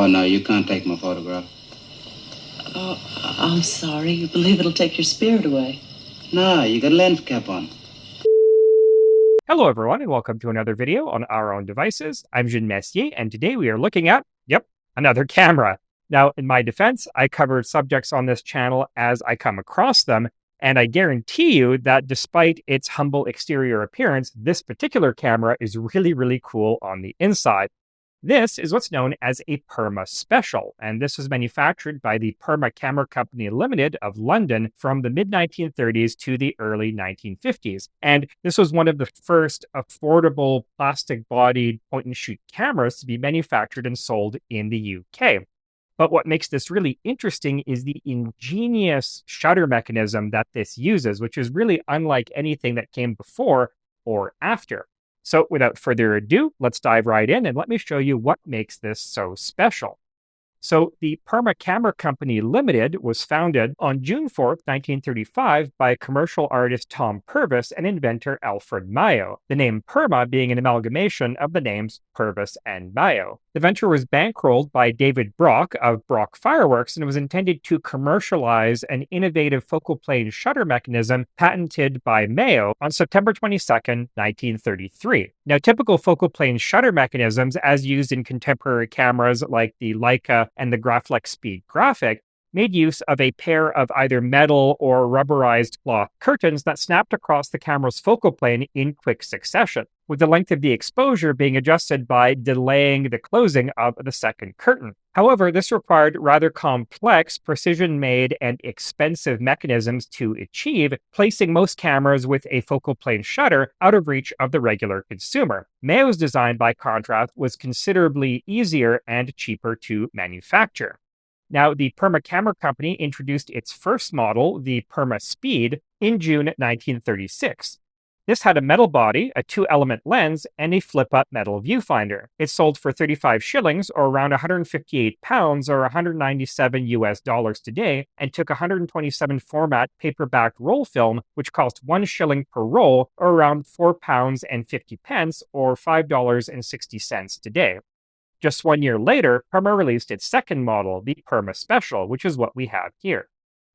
Oh, no, you can't take my photograph. Oh, I'm sorry. You believe it'll take your spirit away? No, you got a lens cap on. Hello everyone and welcome to another video on our own devices. I'm Jean Messier and today we are looking at, another camera. Now in my defense, I covered subjects on this channel as I come across them, and I guarantee you that despite its humble exterior appearance, this particular camera is really cool on the inside. This is what's known as a Purma Special, and this was manufactured by the Purma Camera Company Limited of London from the mid-1930s to the early 1950s. And this was one of the first affordable plastic-bodied point-and-shoot cameras to be manufactured and sold in the UK. But what makes this really interesting is the ingenious shutter mechanism that this uses, which is really unlike anything that came before or after. So without further ado, let's dive right in and let me show you what makes this so special. So the Purma Camera Company Limited was founded on June 4th, 1935 by commercial artist Tom Purvis and inventor Alfred Mayo, the name Purma being an amalgamation of the names Purvis and Mayo. The venture was bankrolled by David Brock of Brock Fireworks and was intended to commercialize an innovative focal plane shutter mechanism patented by Mayo on September 22nd, 1933. Now, typical focal plane shutter mechanisms, as used in contemporary cameras like the Leica and the Graflex Speed Graphic, made use of a pair of either metal or rubberized cloth curtains that snapped across the camera's focal plane in quick succession, with the length of the exposure being adjusted by delaying the closing of the second curtain. However, this required rather complex, precision-made, and expensive mechanisms to achieve, placing most cameras with a focal plane shutter out of reach of the regular consumer. Mayo's design, by contrast, was considerably easier and cheaper to manufacture. Now, the Purma Camera Company introduced its first model, the Purma Speed, in June 1936. This had a metal body, a 2-element lens, and a flip-up metal viewfinder. It sold for 35 shillings, or around 158 pounds, or 197 US dollars today, and took 127 format paperback roll film, which cost 1 shilling per roll, or around 4 pounds and 50 pence, or $5.60 today. Just 1 year later, Purma released its second model, the Purma Special, which is what we have here.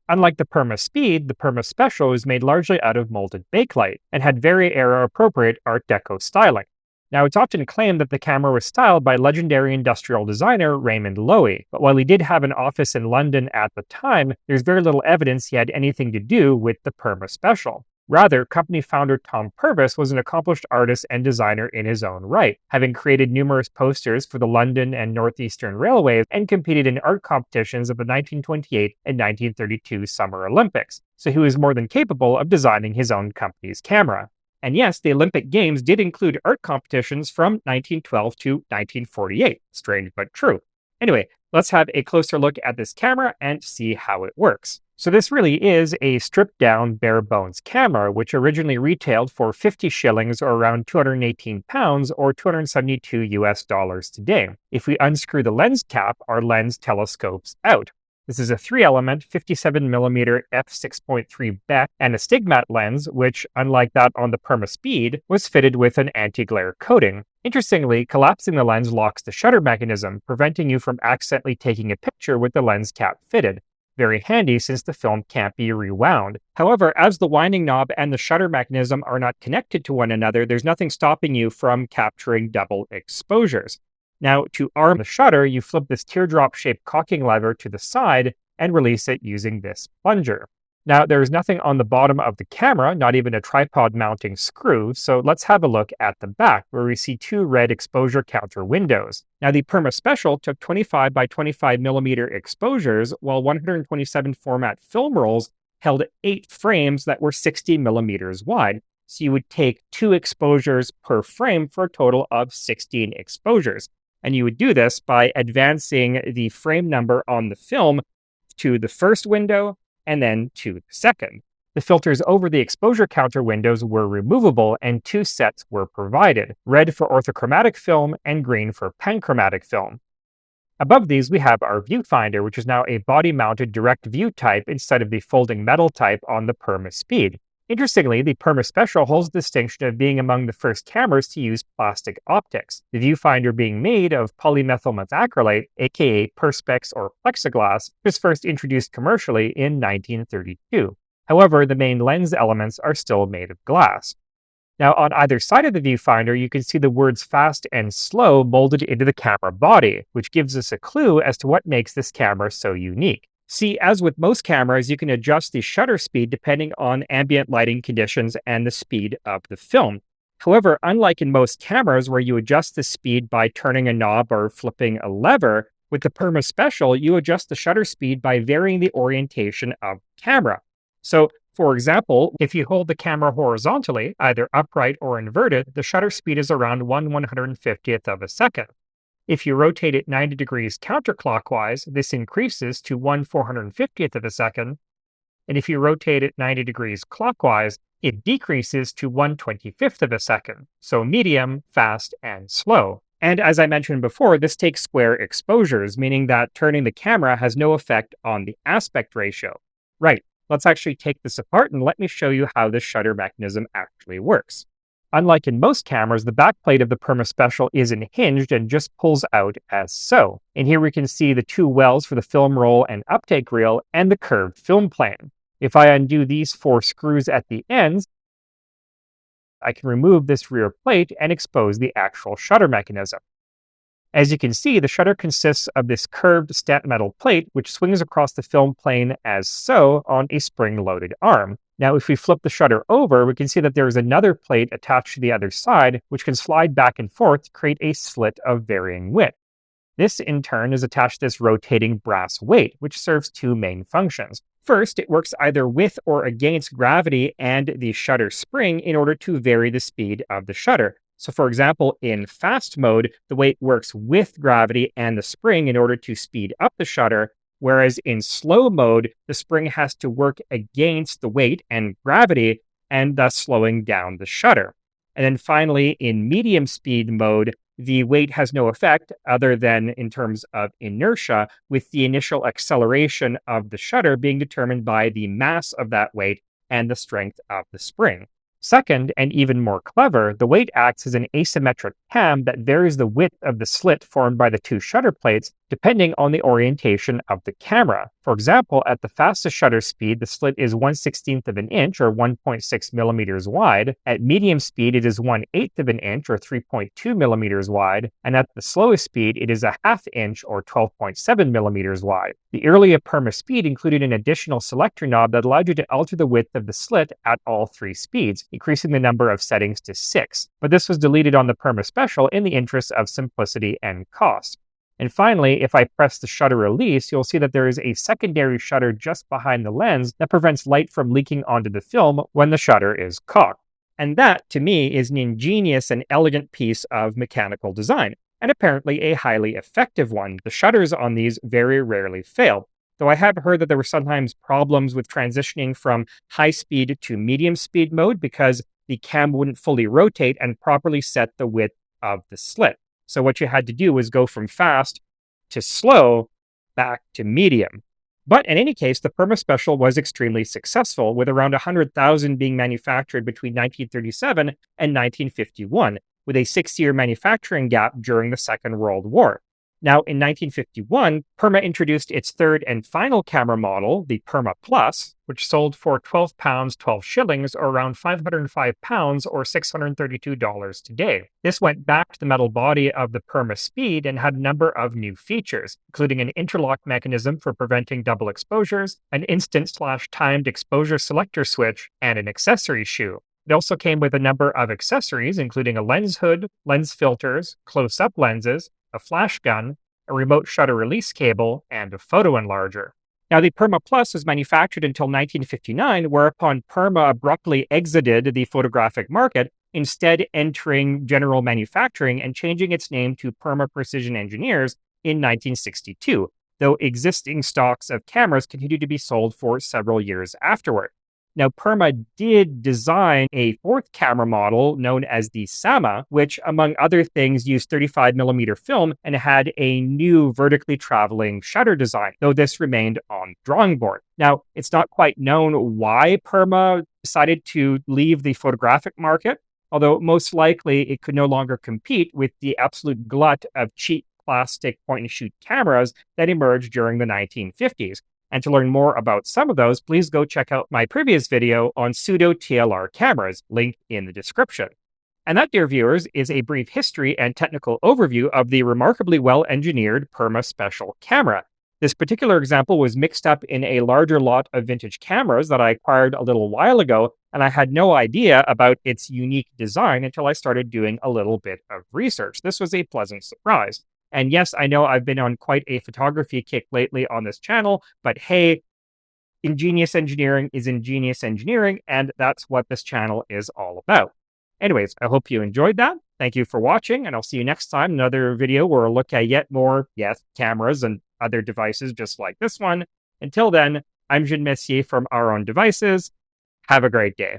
Unlike the Purma Speed, the Purma Special was made largely out of molded bakelite and had very era-appropriate Art Deco styling. Now, it's often claimed that the camera was styled by legendary industrial designer Raymond Loewy, but while he did have an office in London at the time, there's very little evidence he had anything to do with the Purma Special. Rather, company founder Tom Purvis was an accomplished artist and designer in his own right, having created numerous posters for the London and Northeastern Railways and competed in art competitions of the 1928 and 1932 Summer Olympics, so he was more than capable of designing his own company's camera. And yes, the Olympic Games did include art competitions from 1912 to 1948. Strange but true. Anyway, let's have a closer look at this camera and see how it works. So this really is a stripped-down, bare-bones camera, which originally retailed for 50 shillings, or around 218 pounds, or 272 US dollars today. If we unscrew the lens cap, our lens telescopes out. This is a 3-element 57mm f6.3 Beck and astigmat lens, which, unlike that on the Purma Speed, was fitted with an anti-glare coating. Interestingly, collapsing the lens locks the shutter mechanism, preventing you from accidentally taking a picture with the lens cap fitted. Very handy since the film can't be rewound. However, as the winding knob and the shutter mechanism are not connected to one another, there's nothing stopping you from capturing double exposures. Now, to arm the shutter, you flip this teardrop-shaped cocking lever to the side and release it using this plunger. Now, there is nothing on the bottom of the camera, not even a tripod mounting screw, so let's have a look at the back, where we see 2 red exposure counter windows. Now, the Purma Special took 25 by 25mm exposures, while 127 format film rolls held 8 frames that were 60mm wide. So you would take 2 exposures per frame for a total of 16 exposures. And you would do this by advancing the frame number on the film to the first window, and then to the second. The filters over the exposure counter windows were removable and 2 sets were provided, red for orthochromatic film and green for panchromatic film. Above these we have our viewfinder, which is now a body-mounted direct view type instead of the folding metal type on the Purma Speed. Interestingly, the Purma Special holds the distinction of being among the first cameras to use plastic optics, the viewfinder being made of polymethyl methacrylate, aka Perspex or plexiglass, was first introduced commercially in 1932. However, the main lens elements are still made of glass. Now, on either side of the viewfinder, you can see the words fast and slow molded into the camera body, which gives us a clue as to what makes this camera so unique. See, as with most cameras, you can adjust the shutter speed depending on ambient lighting conditions and the speed of the film. However, unlike in most cameras where you adjust the speed by turning a knob or flipping a lever, with the Purma Special, you adjust the shutter speed by varying the orientation of the camera. So, for example, if you hold the camera horizontally, either upright or inverted, the shutter speed is around 1/150th of a second. If you rotate it 90 degrees counterclockwise, this increases to 1/450th of a second. And if you rotate it 90 degrees clockwise, it decreases to 1/25th of a second. So medium, fast, and slow. And as I mentioned before, this takes square exposures, meaning that turning the camera has no effect on the aspect ratio. Right, let's actually take this apart and let me show you how this shutter mechanism actually works. Unlike in most cameras, the backplate of the Purma Special is unhinged and just pulls out as so. And here we can see the two wells for the film roll and uptake reel and the curved film plane. If I undo these 4 screws at the ends, I can remove this rear plate and expose the actual shutter mechanism. As you can see, the shutter consists of this curved stamp metal plate, which swings across the film plane as so on a spring-loaded arm. Now, if we flip the shutter over, we can see that there is another plate attached to the other side, which can slide back and forth to create a slit of varying width. This, in turn, is attached to this rotating brass weight, which serves 2 main functions. First, it works either with or against gravity and the shutter spring in order to vary the speed of the shutter. So for example, in fast mode, the weight works with gravity and the spring in order to speed up the shutter, whereas in slow mode, the spring has to work against the weight and gravity and thus slowing down the shutter. And then finally, in medium speed mode, the weight has no effect other than in terms of inertia, with the initial acceleration of the shutter being determined by the mass of that weight and the strength of the spring. Second, and even more clever, the weight acts as an asymmetric cam that varies the width of the slit formed by the 2 shutter plates depending on the orientation of the camera. For example, at the fastest shutter speed, the slit is 1/16th of an inch or 1.6 millimeters wide. At medium speed, it is 1/8th of an inch or 3.2 millimeters wide. And at the slowest speed, it is a 1/2 inch or 12.7 millimeters wide. The earlier Purma Speed included an additional selector knob that allowed you to alter the width of the slit at all 3 speeds, increasing the number of settings to 6. But this was deleted on the Purma Special in the interest of simplicity and cost. And finally, if I press the shutter release, you'll see that there is a secondary shutter just behind the lens that prevents light from leaking onto the film when the shutter is cocked. And that, to me, is an ingenious and elegant piece of mechanical design, and apparently a highly effective one. The shutters on these very rarely fail, though I have heard that there were sometimes problems with transitioning from high speed to medium speed mode because the cam wouldn't fully rotate and properly set the width of the slit. So what you had to do was go from fast to slow back to medium. But in any case, the Purma Special was extremely successful, with around 100,000 being manufactured between 1937 and 1951, with a 6-year manufacturing gap during the Second World War. Now, in 1951, Purma introduced its third and final camera model, the Purma Plus, which sold for £12, 12 shillings, or around £505 or $632 today. This went back to the metal body of the Purma Speed and had a number of new features, including an interlock mechanism for preventing double exposures, an instant/timed exposure selector switch, and an accessory shoe. It also came with a number of accessories, including a lens hood, lens filters, close-up lenses, a flash gun, a remote shutter release cable, and a photo enlarger. Now, the Purma Plus was manufactured until 1959, whereupon Purma abruptly exited the photographic market, instead entering general manufacturing and changing its name to Purma Precision Engineers in 1962, though existing stocks of cameras continued to be sold for several years afterward. Now, Purma did design a 4th camera model known as the Sama, which, among other things, used 35mm film and had a new vertically traveling shutter design, though this remained on the drawing board. Now, it's not quite known why Purma decided to leave the photographic market, although most likely it could no longer compete with the absolute glut of cheap plastic point-and-shoot cameras that emerged during the 1950s. And to learn more about some of those, please go check out my previous video on pseudo TLR cameras, linked in the description. And that, dear viewers, is a brief history and technical overview of the remarkably well-engineered Purma Special camera. This particular example was mixed up in a larger lot of vintage cameras that I acquired a little while ago, and I had no idea about its unique design until I started doing a little bit of research. This was a pleasant surprise. And yes, I know I've been on quite a photography kick lately on this channel, but hey, ingenious engineering is ingenious engineering, and that's what this channel is all about. Anyways, I hope you enjoyed that. Thank you for watching, and I'll see you next time in another video where we'll look at yet more, yes, cameras and other devices just like this one. Until then, I'm Jean Messier from Our Own Devices. Have a great day.